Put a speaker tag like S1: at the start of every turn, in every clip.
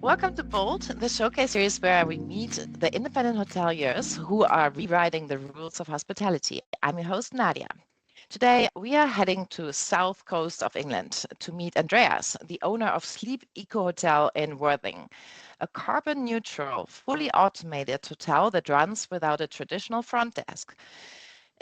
S1: Welcome to Bold, the showcase series where we meet the independent hoteliers who are rewriting the rules of hospitality. I'm your host, Nadja. Today, we are heading to south coast of England to meet Andreas, the owner of Sleep Eco Hotel in Worthing, a carbon-neutral, fully automated hotel that runs without a traditional front desk.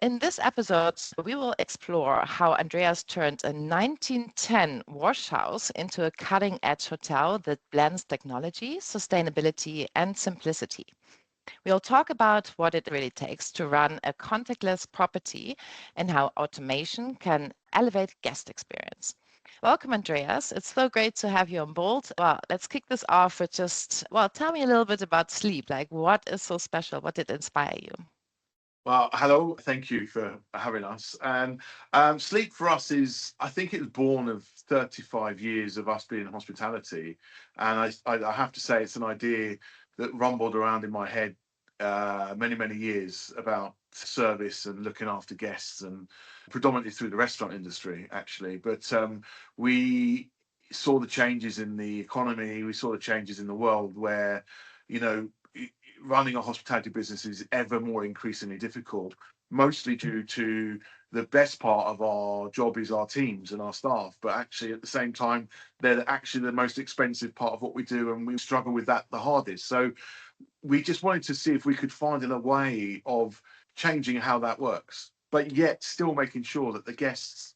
S1: In this episode, we will explore how Andreas turned a 1910 wash house into a cutting-edge hotel that blends technology, sustainability, and simplicity. We'll talk about what it really takes to run a contactless property and how automation can elevate guest experience. Welcome, Andreas. It's so great to have you on board. Well, let's kick this off with tell me a little bit about sleep. Like, what is so special? What did inspire you?
S2: Well, hello. Thank you for having us. And sleep for us is, I think it was born of 35 years of us being in hospitality. And I have to say, it's an idea that rumbled around in my head many, many years about service and looking after guests, and predominantly through the restaurant industry, actually. But we saw the changes in the economy. We saw the changes in the world where, you know, running a hospitality business is ever more increasingly difficult, mostly due to the best part of our job is our teams and our staff. But actually, at the same time, they're actually the most expensive part of what we do, and we struggle with that the hardest. So we just wanted to see if we could find a way of changing how that works, but yet still making sure that the guests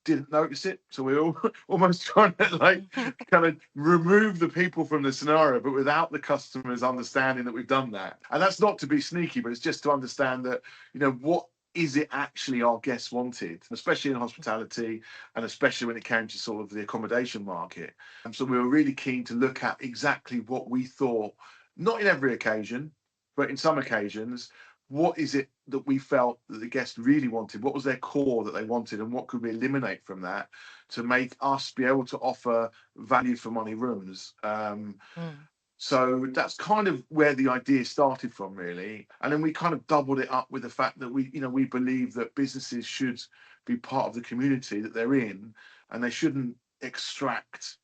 S2: didn't notice it. So we're all almost trying to kind of remove the people from the scenario, but without the customers understanding that we've done that. And that's not to be sneaky, but it's just to understand that, what is it actually our guests wanted, especially in hospitality, and especially when it came to sort of the accommodation market. And so we were really keen to look at exactly what we thought, not in every occasion, but in some occasions, what is it that we felt that the guests really wanted? What was their core that they wanted, and what could we eliminate from that to make us be able to offer value for money rooms? So that's kind of where the idea started from, really. And then we kind of doubled it up with the fact that we believe that businesses should be part of the community that they're in, and they shouldn't extract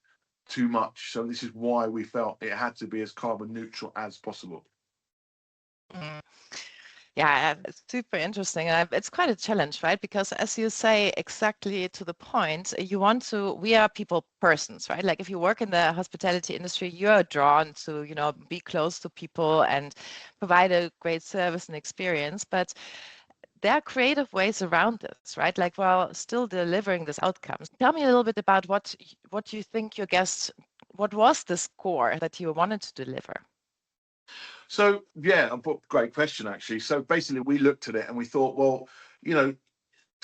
S2: too much. So this is why we felt it had to be as carbon neutral as possible.
S1: Mm. Yeah, it's super interesting. And it's quite a challenge, right? Because as you say, exactly to the point, we are people persons, right? Like if you work in the hospitality industry, you're drawn to, be close to people and provide a great service and experience. But there are creative ways around this, right? Like while still delivering these outcomes. Tell me a little bit about what you think what was the score that you wanted to deliver?
S2: So, yeah, great question, actually. So basically, we looked at it and we thought, well, the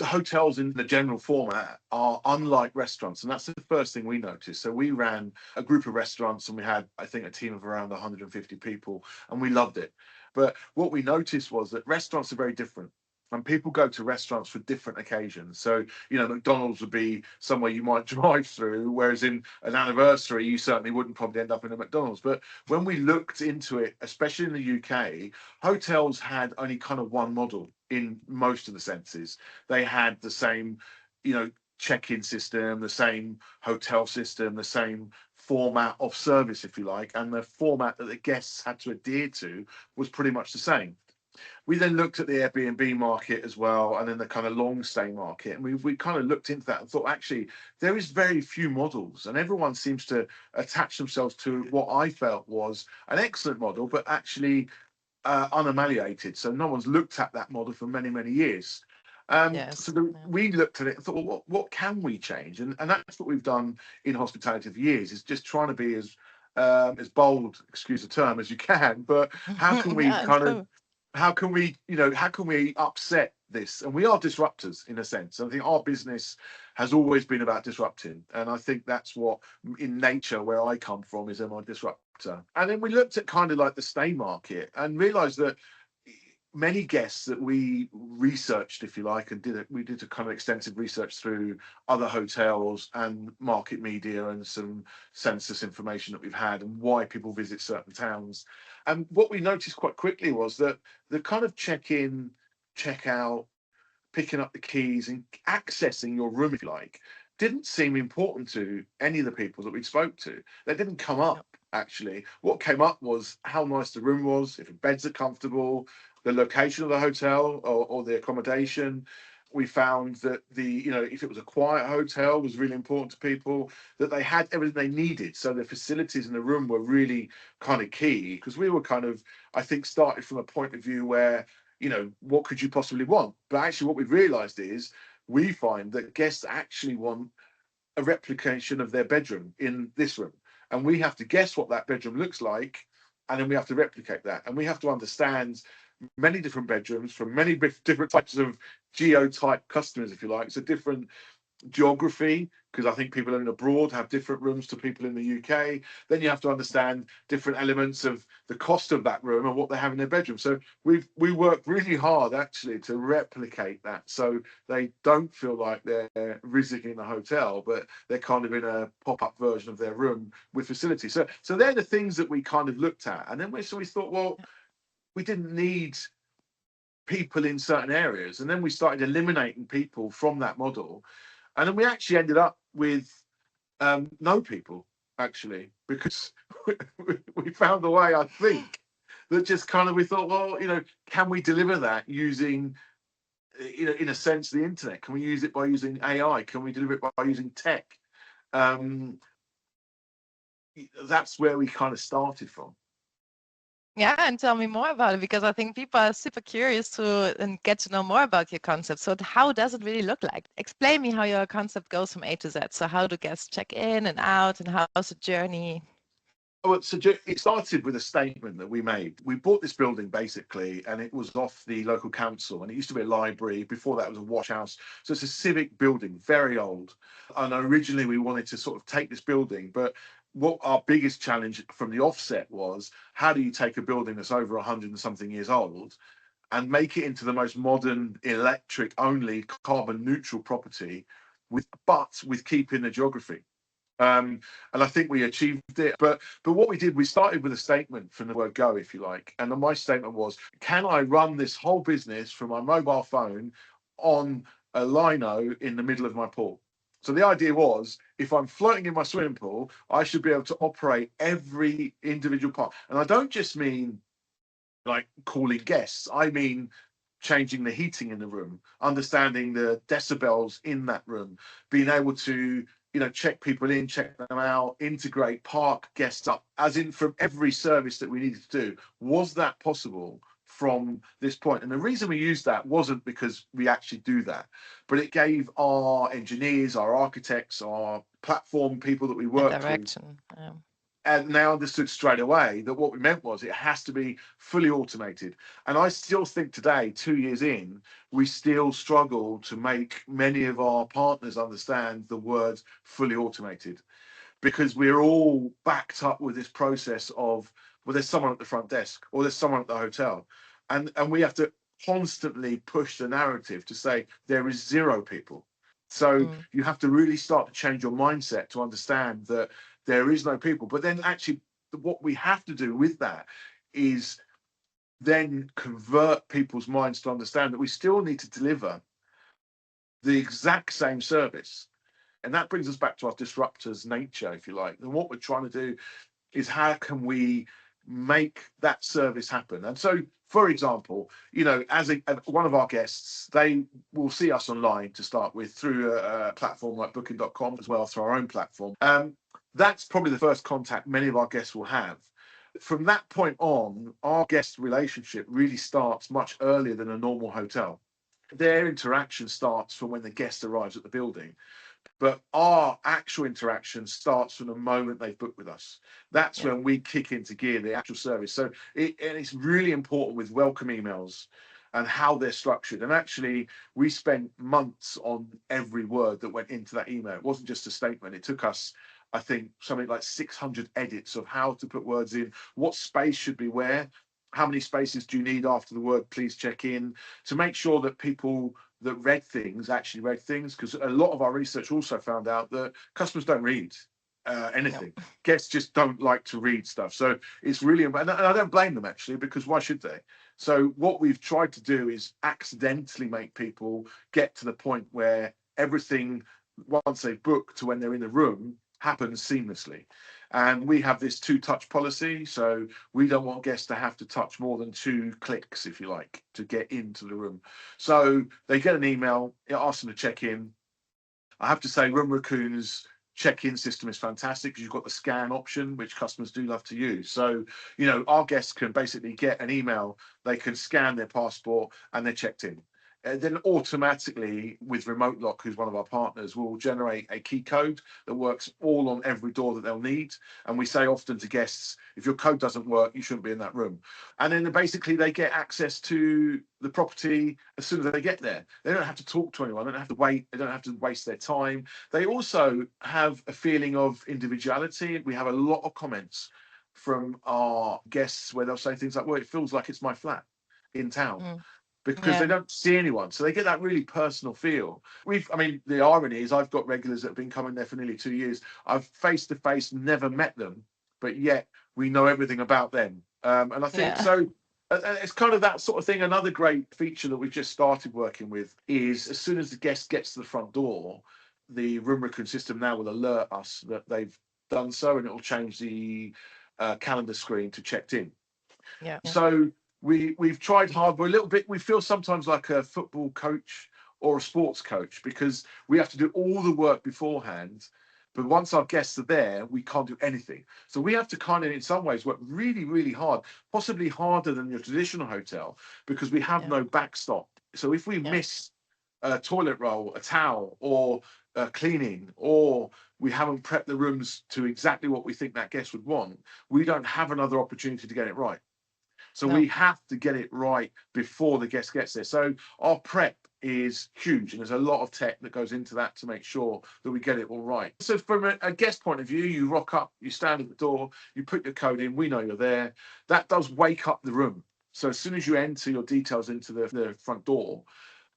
S2: hotels in the general format are unlike restaurants. And that's the first thing we noticed. So we ran a group of restaurants and we had, I think, a team of around 150 people, and we loved it. But what we noticed was that restaurants are very different. And people go to restaurants for different occasions. So, McDonald's would be somewhere you might drive through, whereas in an anniversary, you certainly wouldn't probably end up in a McDonald's. But when we looked into it, especially in the UK, hotels had only kind of one model in most of the senses. They had the same, check-in system, the same hotel system, the same format of service, if you like, and the format that the guests had to adhere to was pretty much the same. We then looked at the Airbnb market as well, and then the kind of long stay market. And we kind of looked into that and thought, actually, there is very few models, and everyone seems to attach themselves to what I felt was an excellent model, but actually unamalliated. So no one's looked at that model for many, many years.
S1: Yes.
S2: We looked at it and thought, well, what can we change? And that's what we've done in hospitality for years, is just trying to be as bold, excuse the term, as you can. But how can we
S1: Yeah,
S2: how can we upset this? And we are disruptors in a sense. I think our business has always been about disrupting, and I think that's what in nature where I come from is I'm a disruptor. And then we looked at kind of like the stay market and realized that many guests that we researched, if you like, and we did a kind of extensive research through other hotels and market media and some census information that we've had and why people visit certain towns. And what we noticed quite quickly was that the kind of check-in, check-out, picking up the keys and accessing your room, if you like, didn't seem important to any of the people that we spoke to. They didn't come up actually. What came up was how nice the room was, if the beds are comfortable, the location of the hotel or the accommodation. We found that if it was a quiet hotel was really important to people, that they had everything they needed. So the facilities in the room were really kind of key, because we were kind of, I think, started from a point of view where, what could you possibly want? But actually what we've realized is we find that guests actually want a replication of their bedroom in this room, and we have to guess what that bedroom looks like, and then we have to replicate that, and we have to understand many different bedrooms from many different types of geotype customers, if you like. So different geography, because I think people in abroad have different rooms to people in the UK. Then you have to understand different elements of the cost of that room and what they have in their bedroom. So we work really hard actually to replicate that, so they don't feel like they're visiting the hotel, but they're kind of in a pop-up version of their room with facilities. So they're the things that we kind of looked at, and then we thought, well, we didn't need people in certain areas, and then we started eliminating people from that model. And then we actually ended up with no people, actually, because we found a way, I think, that just kind of, we thought, well, can we deliver that using, in a sense, the internet? Can we use it by using AI? Can we deliver it by using tech? That's where we kind of started from.
S1: Yeah, and tell me more about it, because I think people are super curious to and get to know more about your concept. So how does it really look like? Explain me how your concept goes from A to Z. So how do guests check in and out, and how's the journey?
S2: Well, so it started with a statement that we made. We bought this building basically, and it was off the local council, and it used to be a library. Before that, it was a wash house. So it's a civic building, very old. And originally, we wanted to sort of take this building, but what our biggest challenge from the offset was, how do you take a building that's over 100 and something years old and make it into the most modern, electric only, carbon neutral property, with keeping the geography? And I think we achieved it. But what we did, we started with a statement from the word go, if you like. And then my statement was, can I run this whole business from my mobile phone on a lino in the middle of my pool? So the idea was, if I'm floating in my swimming pool, I should be able to operate every individual part. And I don't just mean like calling guests. I mean changing the heating in the room, understanding the decibels in that room, being able to check people in, check them out, integrate, park guests up, as in from every service that we needed to do. Was that possible from this point? And the reason we used that wasn't because we actually do that, but it gave our engineers, our architects, our platform people that we worked with, and they understood straight away that what we meant was it has to be fully automated. And I still think today, 2 years in, we still struggle to make many of our partners understand the word fully automated, because we're all backed up with this process of, well, there's someone at the front desk or there's someone at the hotel. And we have to constantly push the narrative to say there is zero people. So you have to really start to change your mindset to understand that there is no people. But then actually what we have to do with that is then convert people's minds to understand that we still need to deliver the exact same service. And that brings us back to our disruptors nature, if you like. And what we're trying to do is, how can we make that service happen? And so, for example, as one of our guests, they will see us online to start with through a platform like booking.com, as well as through our own platform. That's probably the first contact many of our guests will have. From that point on, our guest relationship really starts much earlier than a normal hotel. Their interaction starts from when the guest arrives at the building. But our actual interaction starts from the moment they've booked with us. That's when we kick into gear, the actual service. So it's really important with welcome emails and how they're structured. And actually, we spent months on every word that went into that email. It wasn't just a statement. It took us, I think, something like 600 edits of how to put words in, what space should be where, how many spaces do you need after the word please check in, to make sure that people that read things actually read things. Because a lot of our research also found out that customers don't read anything. No. Guests just don't like to read stuff. So it's really important. And I don't blame them, actually, because why should they? So what we've tried to do is accidentally make people get to the point where everything, once they've booked to when they're in the room, happens seamlessly. And we have this 2-touch policy, so we don't want guests to have to touch more than 2 clicks, if you like, to get into the room. So they get an email, it asks them to check in. I have to say, RoomRaccoon's check-in system is fantastic because you've got the scan option, which customers do love to use. So, our guests can basically get an email, they can scan their passport, and they're checked in. And then automatically with Remote Lock, who's one of our partners, will generate a key code that works all on every door that they'll need. And we say often to guests, if your code doesn't work, you shouldn't be in that room. And then basically they get access to the property as soon as they get there. They don't have to talk to anyone, they don't have to wait, they don't have to waste their time. They also have a feeling of individuality. We have a lot of comments from our guests where they'll say things like, well, it feels like it's my flat in town. Because they don't see anyone. So they get that really personal feel. The irony is I've got regulars that have been coming there for nearly 2 years. I've face-to-face never met them, but yet we know everything about them. And I think so. It's kind of that sort of thing. Another great feature that we've just started working with is as soon as the guest gets to the front door, the RoomRaccoon system now will alert us that they've done so, and it will change the calendar screen to checked in. So we've tried hard. We're a little bit, we feel sometimes like a football coach or a sports coach because we have to do all the work beforehand. But once our guests are there, we can't do anything. So we have to kind of, in some ways, work really, really hard, possibly harder than your traditional hotel, because we have no backstop. So if we miss a toilet roll, a towel, or cleaning, or we haven't prepped the rooms to exactly what we think that guest would want, we don't have another opportunity to get it right. So we have to get it right before the guest gets there. So our prep is huge, and there's a lot of tech that goes into that to make sure that we get it all right. So from a guest point of view, you rock up, you stand at the door, you put your code in, we know you're there. That does wake up the room. So as soon as you enter your details into the front door,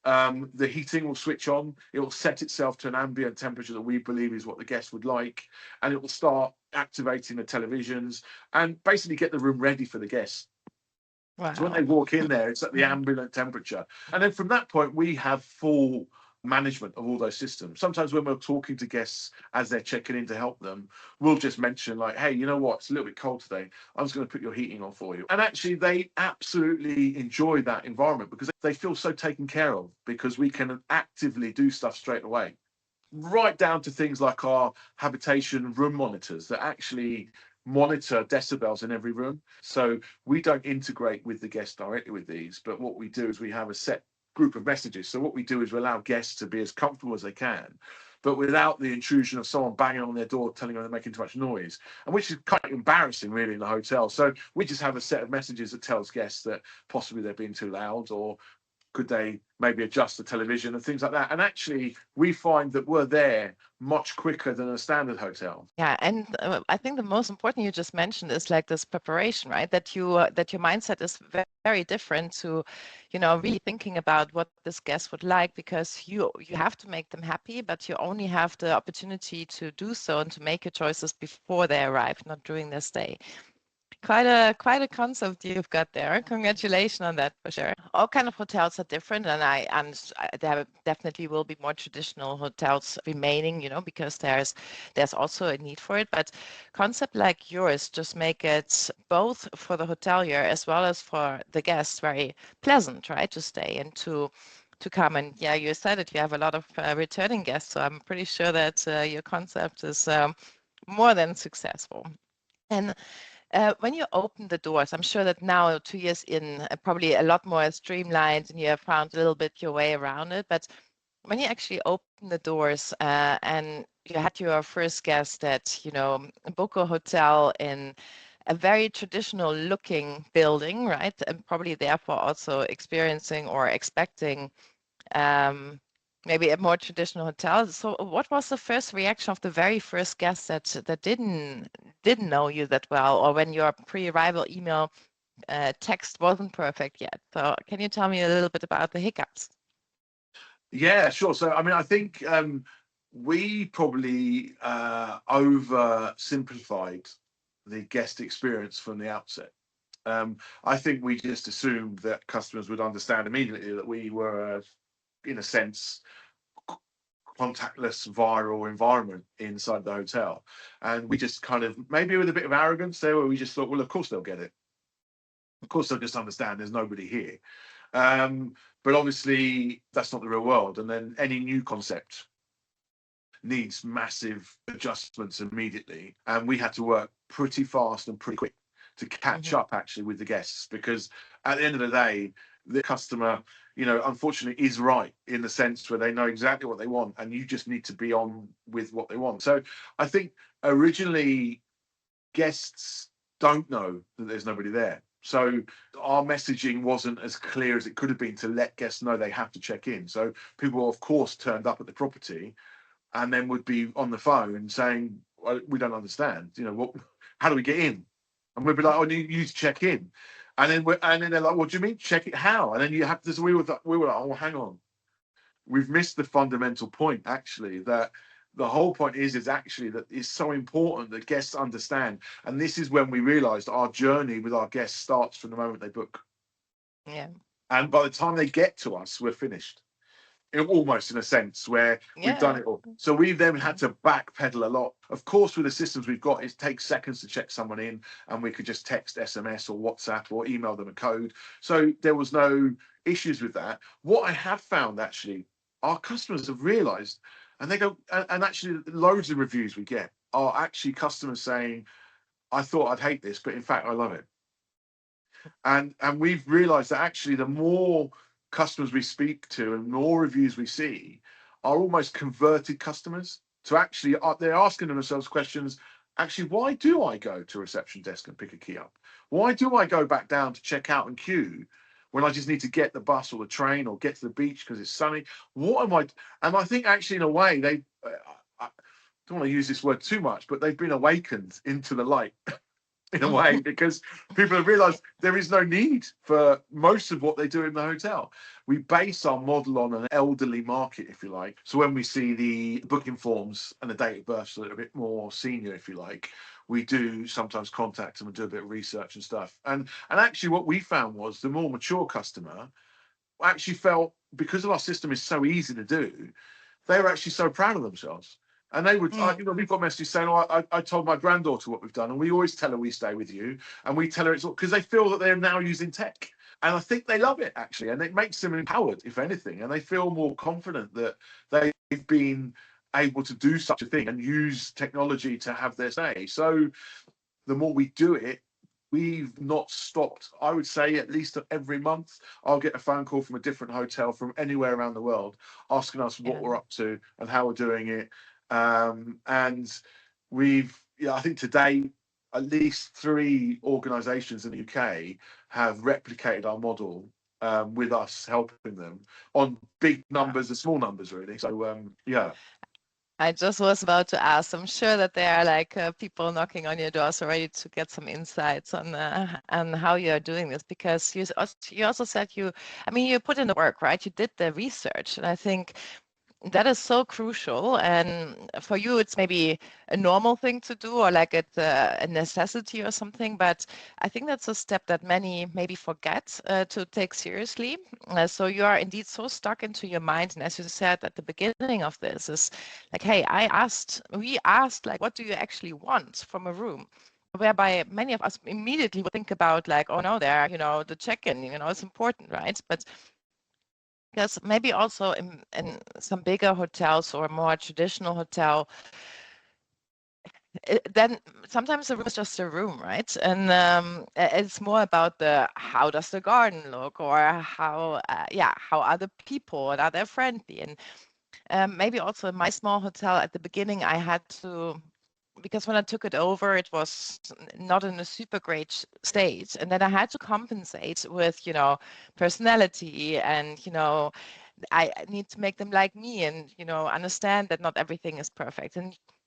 S2: the heating will switch on. It will set itself to an ambient temperature that we believe is what the guest would like, and it will start activating the televisions and basically get the room ready for the guests. So when they walk in there, it's at the ambient temperature. And then from that point, we have full management of all those systems. Sometimes when we're talking to guests as they're checking in to help them, we'll just mention like, hey, you know what? It's a little bit cold today. I'm just going to put your heating on for you. And actually, they absolutely enjoy that environment because they feel so taken care of because we can actively do stuff straight away. Right down to things like our habitation room monitors that actually monitor decibels in every room. So we don't integrate with the guest directly with these, but what we do is we have a set group of messages. So what we do is we allow guests to be as comfortable as they can, but without the intrusion of someone banging on their door telling them they're making too much noise, and which is kind of embarrassing really in the hotel. So we just have a set of messages that tells guests that possibly they're being too loud, or could they maybe adjust the television and things like that. And actually, we find that we're there much quicker than a standard hotel.
S1: Yeah, and I think the most important you just mentioned is like this preparation, right? That your mindset is very different to, really thinking about what this guest would like, because you have to make them happy, but you only have the opportunity to do so and to make your choices before they arrive, not during their stay. Quite a concept you've got there. Congratulations on that, for sure. All kind of hotels are different, and there definitely will be more traditional hotels remaining, because there's also a need for it. But concept like yours just make it both for the hotelier as well as for the guests very pleasant, right, to stay and to come. And yeah, you said it, you have a lot of returning guests, so I'm pretty sure that your concept is more than successful. And when you open the doors, I'm sure that now 2 years in, probably a lot more streamlined and you have found a little bit your way around it. But when you actually open the doors and you had your first guest that, book a hotel in a very traditional looking building, right? And probably therefore also experiencing or expecting maybe a more traditional hotel. So what was the first reaction of the very first guest that didn't know you that well, or when your pre-arrival email text wasn't perfect yet? So can you tell me a little bit about the hiccups?
S2: Yeah, sure. So I think we probably oversimplified the guest experience from the outset. I think we just assumed that customers would understand immediately that we were, in a sense, contactless viral environment inside the hotel. And we just kind of, maybe with a bit of arrogance there, where we just thought, well, of course they'll get it. Of course they'll just understand there's nobody here. But obviously that's not the real world. And then any new concept needs massive adjustments immediately. And we had to work pretty fast and pretty quick to catch up actually with the guests, because at the end of the day, the customer, unfortunately is right in the sense where they know exactly what they want and you just need to be on with what they want. So I think originally guests don't know that there's nobody there. So our messaging wasn't as clear as it could have been to let guests know they have to check in. So people, of course, turned up at the property and then would be on the phone saying, well, we don't understand, how do we get in? And we'd be like, I need you to check in. And then they're like, what do you mean check it? How? And then you have this, we were like, oh, hang on. We've missed the fundamental point, actually, that the whole point is actually that it's so important that guests understand. And this is when we realized our journey with our guests starts from the moment they book.
S1: Yeah.
S2: And by the time they get to us, we're finished. Almost in a sense where we've done it all. So we've then had to backpedal a lot. Of course, with the systems we've got, it takes seconds to check someone in, and we could just text, SMS or WhatsApp or email them a code. So there was no issues with that. What I have found, actually, our customers have realized, and they go, and actually loads of reviews we get are actually customers saying, I thought I'd hate this, but in fact, I love it. And we've realized that actually the more customers we speak to and more reviews we see are almost converted customers to actually, they're asking themselves questions, actually, why do I go to a reception desk and pick a key up? Why do I go back down to check out and queue when I just need to get the bus or the train or get to the beach because it's sunny? What am I? And I think actually in a way, I don't want to use this word too much, but they've been awakened into the light. In a way, because people have realized there is no need for most of what they do in the hotel. We base our model on an elderly market, if you like. So when we see the booking forms and the date of birth that are a bit more senior, if you like, we do sometimes contact them and do a bit of research and stuff. And actually what we found was the more mature customer actually felt, because of our system is so easy to do, they were actually so proud of themselves. And they would, we've got messages saying, I told my granddaughter what we've done, and we always tell her we stay with you, and we tell her it's all because they feel that they're now using tech. And I think they love it, actually, and it makes them empowered, if anything, and they feel more confident that they've been able to do such a thing and use technology to have their say. So the more we do it, we've not stopped. I would say at least every month, I'll get a phone call from a different hotel from anywhere around the world asking us what we're up to and how we're doing it. And we've, I think today, at least 3 organisations in the UK have replicated our model with us helping them on big numbers and small numbers, really. So, yeah.
S1: I just was about to ask. I'm sure that there are like people knocking on your doors already to get some insights on how you are doing this, because you also said you put in the work, right? You did the research, and I think that is so crucial. And for you, it's maybe a normal thing to do, or like it's a necessity or something. But I think that's a step that many maybe forget to take seriously. So you are indeed so stuck into your mind. And as you said at the beginning of this, is like, hey, we asked, like, what do you actually want from a room? Whereby many of us immediately would think about like, oh no, there, the check-in, it's important, right? But because maybe also in some bigger hotels or more traditional hotel, then sometimes the room is just a room, right? And it's more about how does the garden look, or how are the people, and are they friendly? And maybe also in my small hotel at the beginning, I had to, because when I took it over, it was not in a super great state. And then I had to compensate with, personality, and, I need to make them like me, and, understand that not everything is perfect.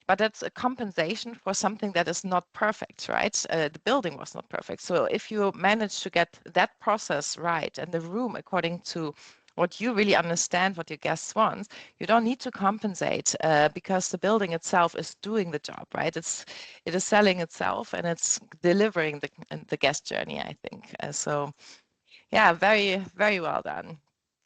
S1: But that's a compensation for something that is not perfect, right? The building was not perfect. So if you manage to get that process right and the room according to what you really understand, what your guests want, you don't need to compensate because the building itself is doing the job, right? It is selling itself, and it's delivering the guest journey, I think. So, yeah, very, very well done.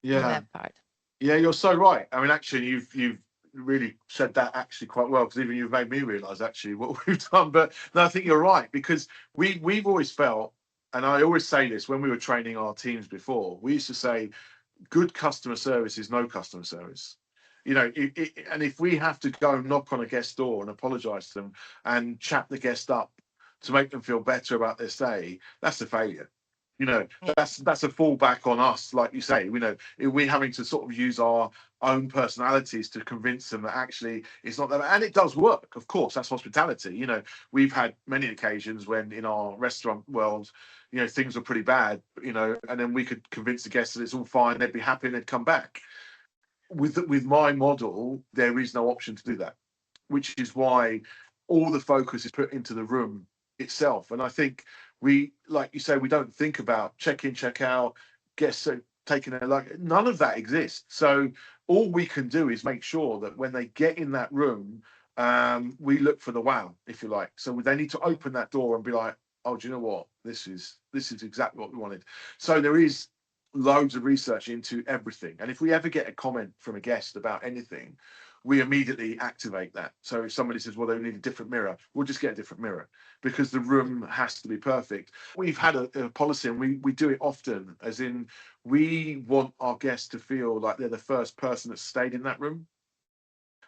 S2: Yeah.
S1: On that part.
S2: Yeah, you're so right. I mean, actually, you've really said that actually quite well, because even you've made me realise actually what we've done. But no, I think you're right, because we've always felt, and I always say this when we were training our teams before, we used to say, good customer service is no customer service. You know, and if we have to go and knock on a guest door and apologise to them and chat the guest up to make them feel better about their stay, that's a failure. You know, that's a fallback on us, like you say. You know, we're having to sort of use our own personalities to convince them that actually it's not that, and it does work. Of course, that's hospitality. You know, we've had many occasions when in our restaurant world, you know, things were pretty bad, you know, and then we could convince the guests that it's all fine, they'd be happy and they'd come back. With my model, there is no option to do that, which is why all the focus is put into the room itself. And I think we, like you say, we don't think about check in, check out, guests taking their luggage. None of that exists. So all we can do is make sure that when they get in that room, we look for the wow, if you like. So they need to open that door and be like, oh, do you know what? This is exactly what we wanted. So there is loads of research into everything. And if we ever get a comment from a guest about anything, we immediately activate that. So if somebody says, well, they need a different mirror, we'll just get a different mirror, because the room has to be perfect. We've had a policy, and we do it often, as in we want our guests to feel like they're the first person that stayed in that room,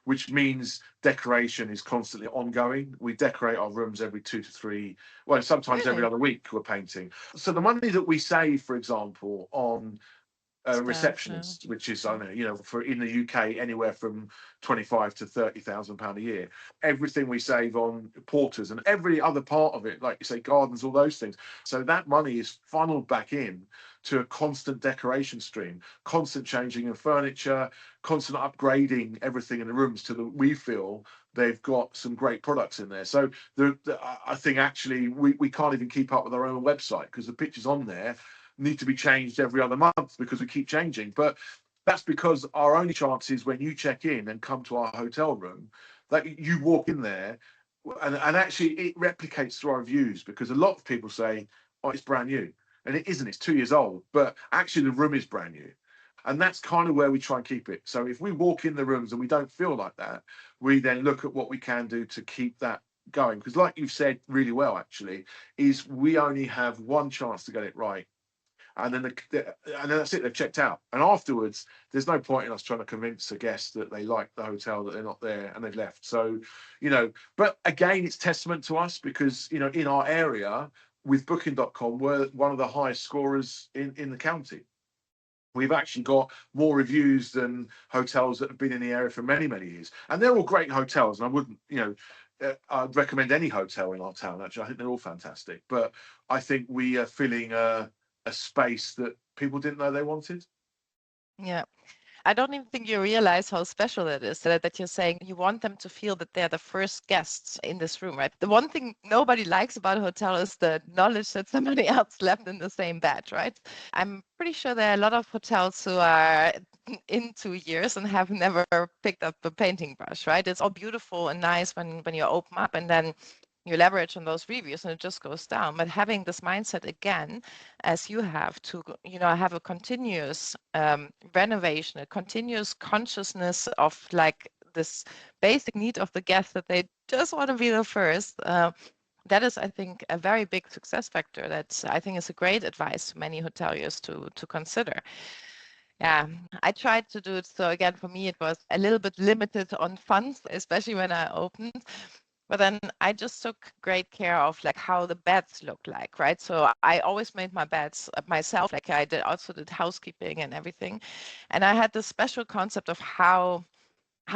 S2: which means decoration is constantly ongoing. We decorate our rooms every 2 to 3, well, sometimes every other week we're painting. So the money that we save, for example, on receptionists, which is, I don't know, you know, for in the UK, anywhere from 25 to 30,000 pound a year. Everything we save on porters and every other part of it, like you say, gardens, all those things. So that money is funneled back in to a constant decoration stream, constant changing of furniture, constant upgrading everything in the rooms to the, we feel they've got some great products in there. So I think actually we can't even keep up with our own website, because the pictures on there need to be changed every other month because we keep changing. But that's because our only chance is when you check in and come to our hotel room, that you walk in there and actually it replicates through our reviews, because a lot of people say, oh, it's brand new. And it isn't, it's 2 years old, but actually the room is brand new. And that's kind of where we try and keep it. So if we walk in the rooms and we don't feel like that, we then look at what we can do to keep that going. Because like you've said really well, actually, is we only have one chance to get it right. And then that's it, they've checked out. And afterwards, there's no point in us trying to convince a guest that they like the hotel, that they're not there, and they've left. So, you know, but again, it's testament to us, because, you know, in our area with booking.com, we're one of the highest scorers in the county. We've actually got more reviews than hotels that have been in the area for many, many years. And they're all great hotels. And I wouldn't, you know, I'd recommend any hotel in our town, actually. I think they're all fantastic. But I think we are filling a space that people didn't know they wanted.
S1: Yeah. I don't even think you realize how special it is that you're saying you want them to feel that they're the first guests in this room, right? The one thing nobody likes about a hotel is the knowledge that somebody else slept in the same bed, right? I'm pretty sure there are a lot of hotels who are in 2 years and have never picked up a painting brush, right? It's all beautiful and nice when you open up, and then you leverage on those reviews and it just goes down. But having this mindset again, as you have to, you know, have a continuous renovation, a continuous consciousness of like this basic need of the guest that they just want to be the first. That is, I think, a very big success factor that I think is a great advice to many hoteliers to consider. Yeah, I tried to do it. So again, for me, it was a little bit limited on funds, especially when I opened. But then I just took great care of like how the beds look like, right? So I always made my beds myself. Like I did housekeeping and everything. And I had this special concept of how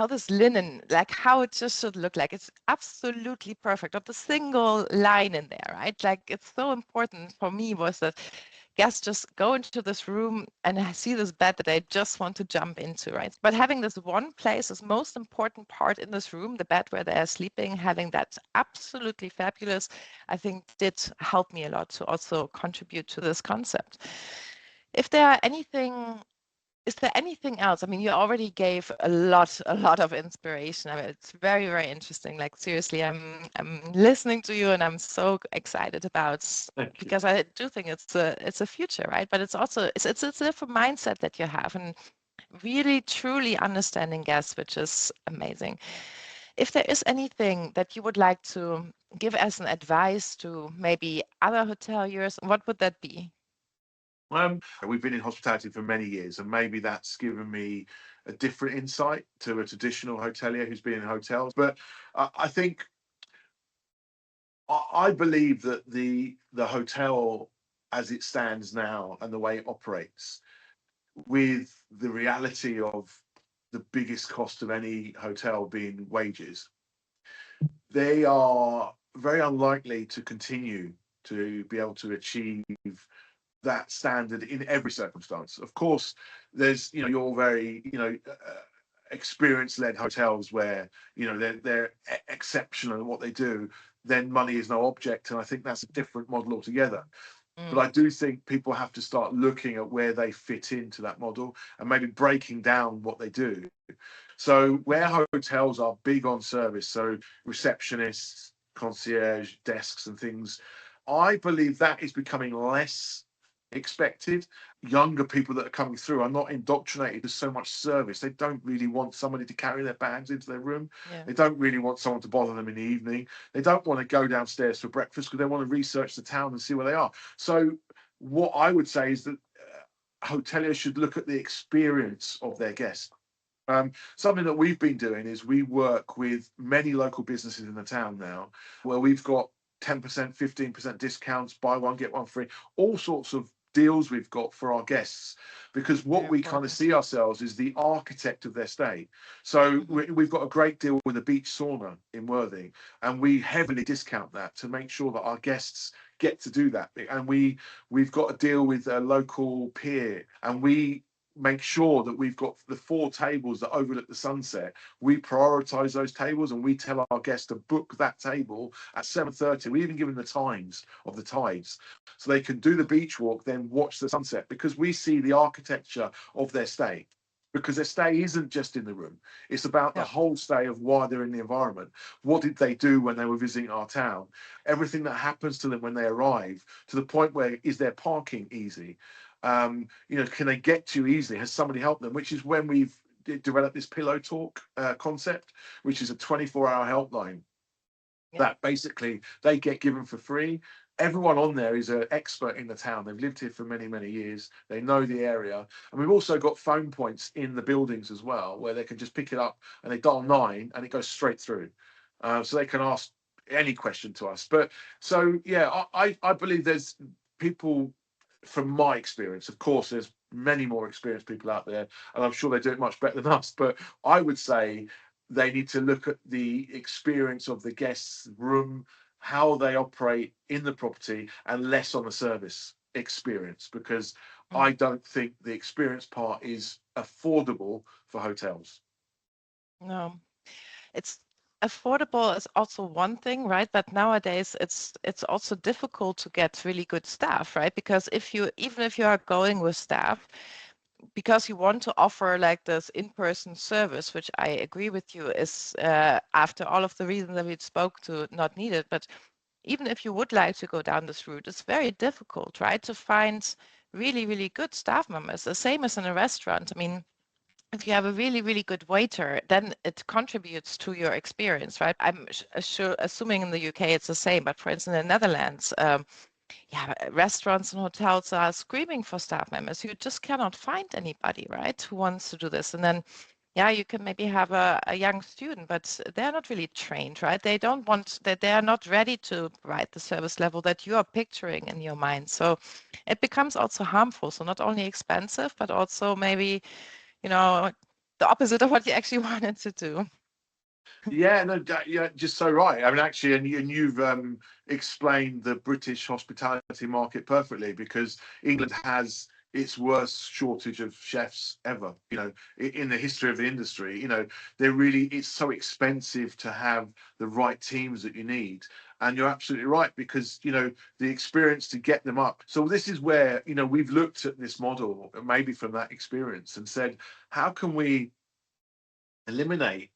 S1: this linen, like how it just should look like. It's absolutely perfect. Not a single line in there, right? Like it's so important for me was that guests just go into this room and see this bed that they just want to jump into, right? But having this one place, this most important part in this room, the bed where they're sleeping, having that absolutely fabulous, I think did help me a lot to also contribute to this concept. Is there anything else? I mean, you already gave a lot of inspiration. I mean, it's very, very interesting. Like seriously, I'm listening to you and I'm so excited about, because I do think it's a future, right? But it's also it's a different mindset that you have. And Really, truly understanding guests, which is amazing. If there is anything that you would like to give as an advice to maybe other hoteliers, what would that be?
S2: We've been in hospitality for many years, and maybe that's given me a different insight to a traditional hotelier who's been in hotels. But I think I believe that the hotel as it stands now and the way it operates, with the reality of the biggest cost of any hotel being wages, they are very unlikely to continue to be able to achieve that standard in every circumstance. Of course, there's your very experience-led hotels where they're exceptional in what they do. Then money is no object, and I think that's a different model altogether. But I do think people have to start looking at where they fit into that model and maybe breaking down what they do. So where hotels are big on service, so receptionists, concierge desks and things, I believe that is becoming less expected. Younger people that are coming through are not indoctrinated to so much service. They don't really want somebody to carry their bags into their room.
S1: Yeah.
S2: They don't really want someone to bother them in the evening. They don't want to go downstairs for breakfast because they want to research the town and see where they are. So what I would say is that hoteliers should look at the experience of their guests. Something that we've been doing is we work with many local businesses in the town now where we've got 10%, 15% discounts, buy one, get one free, all sorts of deals we've got for our guests, because what
S1: Very
S2: we kind of
S1: important.
S2: see ourselves is the architect of their stay. So we've got a great deal with a beach sauna in Worthing, and we heavily discount that to make sure that our guests get to do that. And we've got a deal with a local pier, and we make sure that we've got the 4 tables that overlook the sunset. We prioritize those tables, and we tell our guests to book that table at 7:30. We even give them the times of the tides so they can do the beach walk, then watch the sunset, because we see the architecture of their stay. Because their stay isn't just in the room, it's about the
S1: Yeah.
S2: whole stay of why they're in the environment. What did they do when they were visiting our town? Everything that happens to them when they arrive, to the point where is their parking easy? Can they get to easily? Has somebody helped them? Which is when we've developed this pillow talk concept, which is a 24-hour helpline
S1: Yeah.
S2: that basically they get given for free. Everyone on there is an expert in the town. They've lived here for many, many years. They know the area. And we've also got phone points in the buildings as well, where they can just pick it up and they dial 9 and it goes straight through. So they can ask any question to us. But so, yeah, I believe there's people, from my experience, of course, there's many more experienced people out there, and I'm sure they do it much better than us. But I would say they need to look at the experience of the guest's room, how they operate in the property, and less on the service experience, because I don't think the experience part is affordable for hotels.
S1: No, it's affordable is also one thing, right? But nowadays it's also difficult to get really good staff, right? Because even if you are going with staff, because you want to offer like this in-person service, which I agree with you is after all of the reasons that we spoke to, not needed. But even if you would like to go down this route, it's very difficult, right, to find really, really good staff members. The same as in a restaurant. I mean, if you have a really, really good waiter, then it contributes to your experience, right? I'm sure, assuming in the UK it's the same, but for instance, in the Netherlands, yeah, restaurants and hotels are screaming for staff members. You just cannot find anybody, right, who wants to do this. And then, yeah, you can maybe have a young student, but they're not really trained, right? They don't want that, they are not ready to provide the service level that you are picturing in your mind. So it becomes also harmful. So not only expensive, but also maybe, you know, the opposite of what you actually wanted to do.
S2: Yeah, no, yeah, just so right. I mean, actually, and you've explained the British hospitality market perfectly, because England has its worst shortage of chefs ever. In the history of the industry. It's so expensive to have the right teams that you need. And you're absolutely right, because the experience to get them up. So this is where we've looked at this model, maybe from that experience, and said, how can we eliminate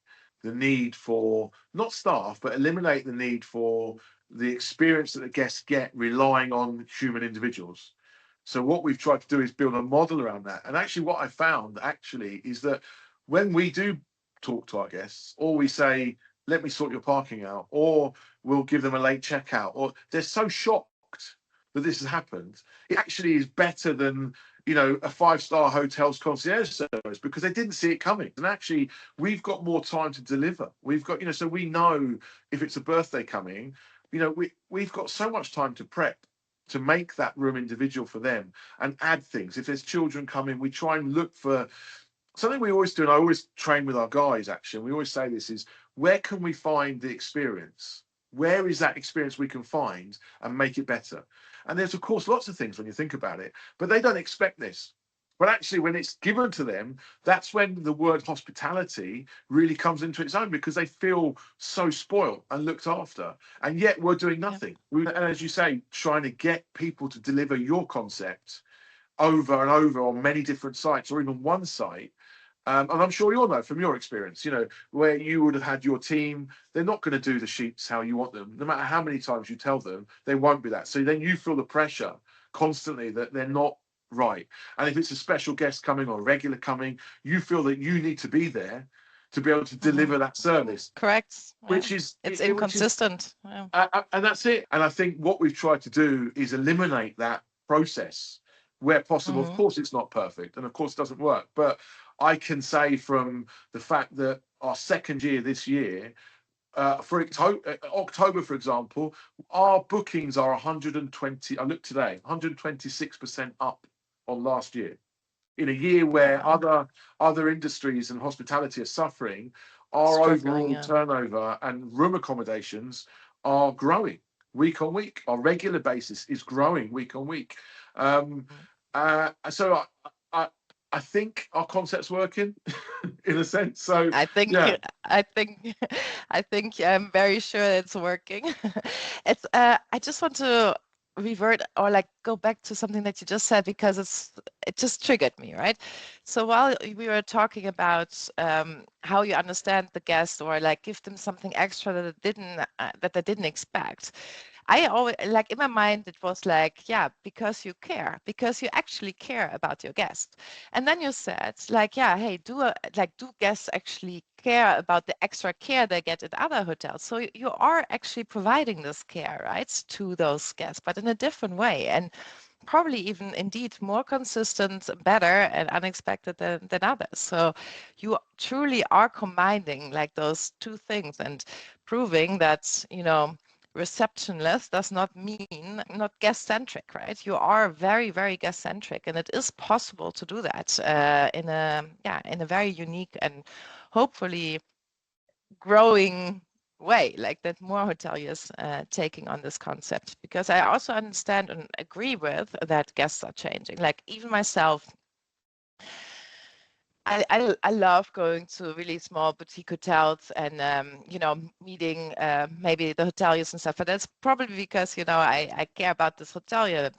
S2: the need for not staff, but eliminate the need for the experience that the guests get relying on human individuals. So what we've tried to do is build a model around that. And actually what I found actually is that when we do talk to our guests, or we say, let me sort your parking out, or we'll give them a late checkout, or they're so shocked that this has happened, it actually is better than, you know, a 5-star hotel's concierge service, because they didn't see it coming. And actually we've got more time to deliver. We've got, you know, so we know if it's a birthday coming, you know, we've got so much time to prep, to make that room individual for them and add things. If there's children coming, we try and look for something we always do, and I always train with our guys actually, and we always say this, is where can we find the experience? Where is that experience we can find and make it better? And there's of course lots of things when you think about it, but they don't expect this. But actually when it's given to them, that's when the word hospitality really comes into its own, because they feel so spoiled and looked after, and yet we're doing nothing. And as you say, trying to get people to deliver your concept over and over on many different sites, or even one site. And I'm sure you'll know from your experience, you know, where you would have had your team, they're not going to do the sheets how you want them. No matter how many times you tell them, they won't be that. So then you feel the pressure constantly that they're not right. And if it's a special guest coming or a regular coming, you feel that you need to be there to be able to deliver that service.
S1: Correct.
S2: Which is
S1: it's inconsistent.
S2: And that's it. And I think what we've tried to do is eliminate that process where possible. Of course it's not perfect, and of course it doesn't work, but I can say from the fact that our second year this year, for October, for example, our bookings are 120. I looked today, 126% up on last year. In a year where other industries and hospitality are suffering, our overall turnover and room accommodations are growing week on week. Our regular basis is growing week on week. So I think our concept's working in a sense. So
S1: I think I'm very sure it's working. It's I just want to revert or like go back to something that you just said, because it just triggered me, right? So while we were talking about how you understand the guest, or like give them something extra that they didn't expect, I always, like in my mind, it was like, yeah, because you care, because you actually care about your guest. And then you said, like, yeah, hey, do guests actually care about the extra care they get at other hotels? So you are actually providing this care, right, to those guests, but in a different way, and probably even indeed more consistent, better, and unexpected than others. So you truly are combining like those two things and proving that, you know, receptionless does not mean not guest-centric, right? You are very, very guest-centric, and it is possible to do that in a very unique and hopefully growing way, like that more hoteliers taking on this concept. Because I also understand and agree with that guests are changing. Like even myself, I love going to really small boutique hotels and you know, meeting maybe the hoteliers and stuff. But that's probably because, you know, I care about this hotelier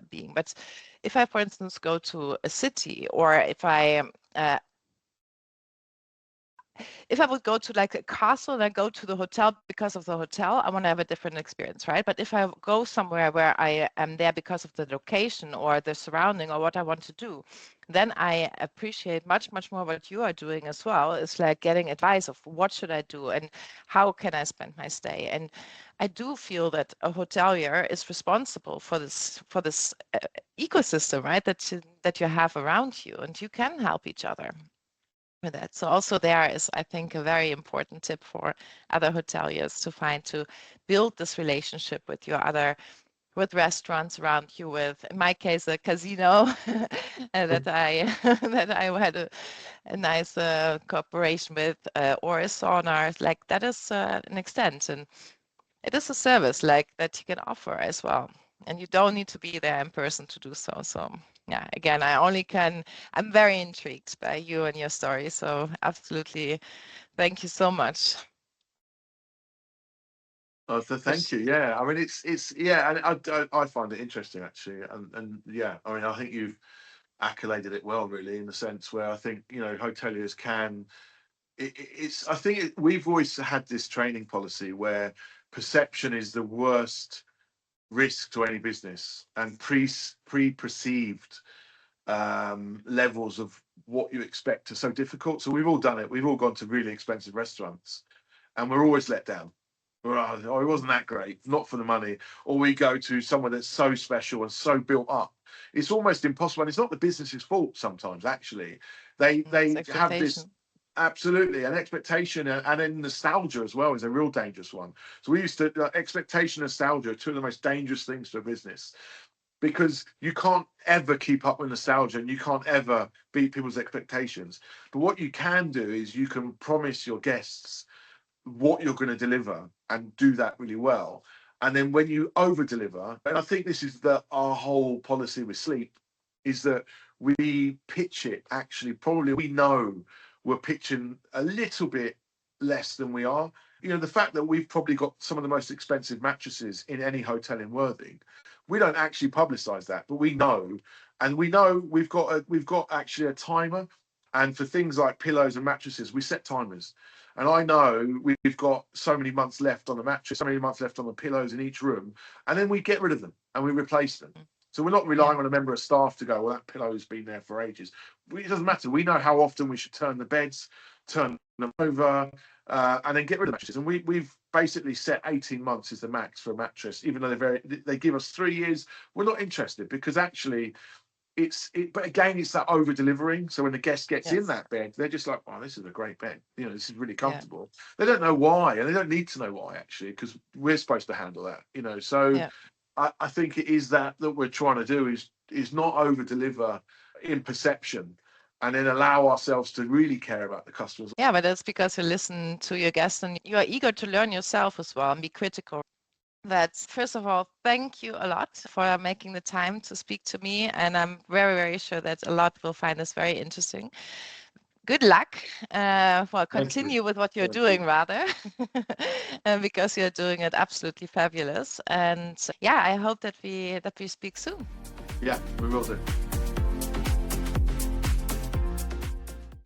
S1: being. But if I, for instance, go to a city, or if I would go to like a castle and I go to the hotel because of the hotel, I want to have a different experience, right? But if I go somewhere where I am there because of the location or the surrounding or what I want to do, then I appreciate much, much more what you are doing as well. It's like getting advice of what should I do and how can I spend my stay. And I do feel that a hotelier is responsible for this ecosystem, right? That you have around you, and you can help each other with that. So also there is, I think, a very important tip for other hoteliers to build this relationship with restaurants around you, with, in my case, a casino that I had a nice cooperation with, or a sauna, like that is an extent, and it is a service like that you can offer as well. And you don't need to be there in person to do so. So yeah, again, I'm very intrigued by you and your story. So absolutely, thank you so much.
S2: Oh, so thank you. Yeah, I mean, it's yeah, and I find it interesting actually, and yeah, I mean, I think you've accoladed it well, really, in the sense where I think, you know, hoteliers can. I think we've always had this training policy where perception is the worst risk to any business and pre-perceived levels of what you expect are so difficult. So we've all done it. We've all gone to really expensive restaurants and we're always let down. Oh, it wasn't that great, not for the money. Or we go to somewhere that's so special and so built up. It's almost impossible. And it's not the business's fault sometimes, actually. They have this, absolutely, an expectation, and then nostalgia as well is a real dangerous one. So we used to, expectation and nostalgia are two of the most dangerous things to a business, because you can't ever keep up with nostalgia and you can't ever beat people's expectations. But what you can do is you can promise your guests what you're going to deliver and do that really well. And then when you over deliver, and I think this is our whole policy with sleep, is that we pitch it, actually, probably we know we're pitching a little bit less than we are. You know, the fact that we've probably got some of the most expensive mattresses in any hotel in Worthing, we don't actually publicize that, but we know, and we know we've got actually a timer. And for things like pillows and mattresses, we set timers. And I know we've got so many months left on the mattress, so many months left on the pillows in each room, and then we get rid of them and we replace them. So we're not relying on a member of staff to go, well, that pillow's been there for ages. It doesn't matter. We know how often we should turn the beds, turn them over, and then get rid of the mattresses. And we've basically set 18 months is the max for a mattress, even though they give us 3 years. We're not interested, because actually but again, it's that over delivering. So when the guest gets in that bed, they're just like, wow, this is a great bed. You know, this is really comfortable. They don't know why, and they don't need to know why, actually, because we're supposed to handle that, you know. So I think it is that we're trying to do is not over deliver in perception, and then allow ourselves to really care about the customers.
S1: Yeah, but that's because you listen to your guests and you are eager to learn yourself as well and be critical. That's, first of all, thank you a lot for making the time to speak to me. And I'm very, very sure that a lot will find this very interesting. Good luck. Well, continue with what you're doing, rather, because you're doing it absolutely fabulous. And yeah, I hope that we speak soon.
S2: Yeah, we will do.